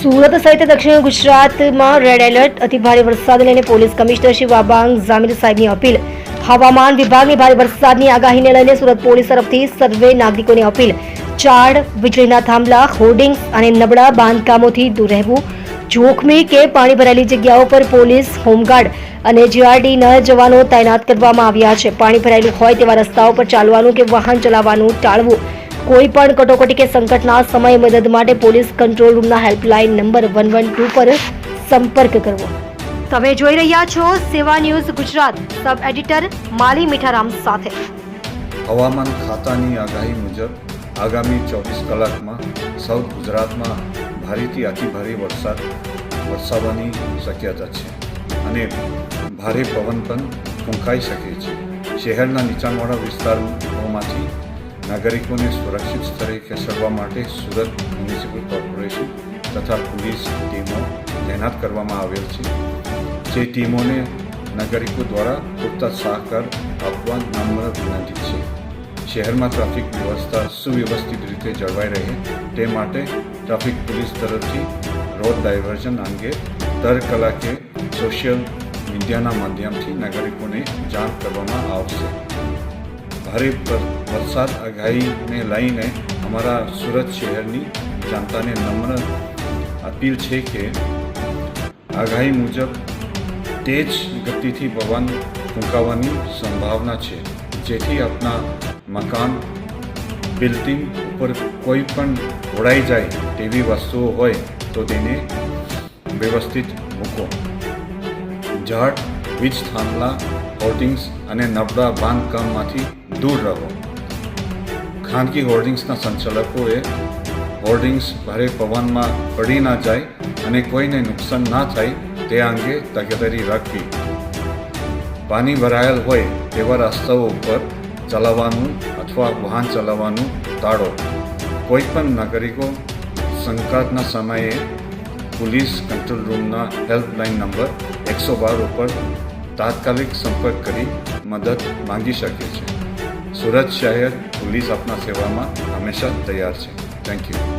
સુરત સહિત દક્ષિણ ગુજરાતમાં રેડ એલર્ટ, અતિ ભારે વરસાદને લઈને પોલીસ કમિશનર શ્રી વાબાંગ જામીર સાહેબની અપીલ. હવામાન વિભાગની ભારે વરસાદની આગાહીને લઈને સુરત પોલીસ તરફથી સર્વે નાગરિકોને અપીલ. ઝાડ, વીજળીના થાંભલા, હોર્ડિંગ્સ અને નબળા બાંધકામોથી દૂર રહેવું. જોખમી કે પાણી ભરાયેલી જગ્યાઓ પર પોલીસ, હોમગાર્ડ અને જીઆરડીના જવાનો તૈનાત કરવામાં આવ્યા છે. પાણી ભરાયેલું હોય તેવા રસ્તાઓ પર ચાલવાનું કે વાહન ચલાવવાનું ટાળવું. કોઈ પણ કટોકટી કે સંકટના સમયે મદદ માટે પોલીસ કંટ્રોલ રૂમના હેલ્પલાઇન નંબર 112 પર સંપર્ક કરવો. તમે જોઈ રહ્યા છો સેવા ન્યૂઝ ગુજરાત, સબ એડિટર માલી મીઠારામ સાથે. હવામાન ખાતાની આગાહી મુજબ આગામી 24 કલાકમાં સાઉથ ગુજરાતમાં ભારેથી અતિભારે વરસાદ વરસાવવાની શક્યતા છે અને ભારે પવન પણ ફૂંકાઈ શકે છે. શહેરના નીચાણવાળા વિસ્તારોમાંથી નાગરિકોને સુરક્ષિત સ્થળે ખસેડવા માટે સુરત મ્યુનિસિપલ કોર્પોરેશન તથા પોલીસ ટીમો તૈનાત કરવામાં આવેલ છે. જે ટીમોને નાગરિકો દ્વારા પૂરતા સહકાર આપવા નમ્ર વિનંતી છે. શહેરમાં ટ્રાફિક વ્યવસ્થા સુવ્યવસ્થિત રીતે જળવાઈ રહે તે માટે ટ્રાફિક પોલીસ તરફથી રોડ ડાયવર્ઝન અંગે દર કલાકે સોશિયલ મીડિયાના માધ્યમથી નાગરિકોને જાણ કરવામાં આવશે. ભારે વરસાદ આગાહીને લઈને અમારા સુરત શહેરની જનતાને નમ્ર અપીલ છે કે આગાહી મુજબ તેજ ગતિથી પવન ફૂંકાવાની સંભાવના છે, જેથી આપણા મકાન, બિલ્ડિંગ ઉપર કોઈ પણ ઉડાઈ જાય તેવી વસ્તુઓ હોય તો તેને વ્યવસ્થિત મૂકો. ઝાડ, વીજ થાંભલા, હોર્ડિંગ્સ અને નબળા બાંધકામમાંથી દૂર રહો. ખાનગી હોર્ડિંગ્સના સંચાલકોએ હોર્ડિંગ્સ ભારે પવનમાં પડી ના જાય અને કોઈને નુકસાન ના થાય તે અંગે તકેદારી રાખવી. પાણી ભરાયેલ હોય તેવા રસ્તાઓ ઉપર ચલાવવાનું અથવા વાહન ચલાવવાનું ટાળો. કોઈ પણ નાગરિકો સંકટના સમયે પોલીસ કંટ્રોલ રૂમના હેલ્પલાઇન નંબર 112 ઉપર તાત્કાલિક સંપર્ક કરી મદદ માંગી શકે છે. સુરત શહેર પોલીસ આપના સેવામાં હંમેશા તૈયાર છે. Thank you.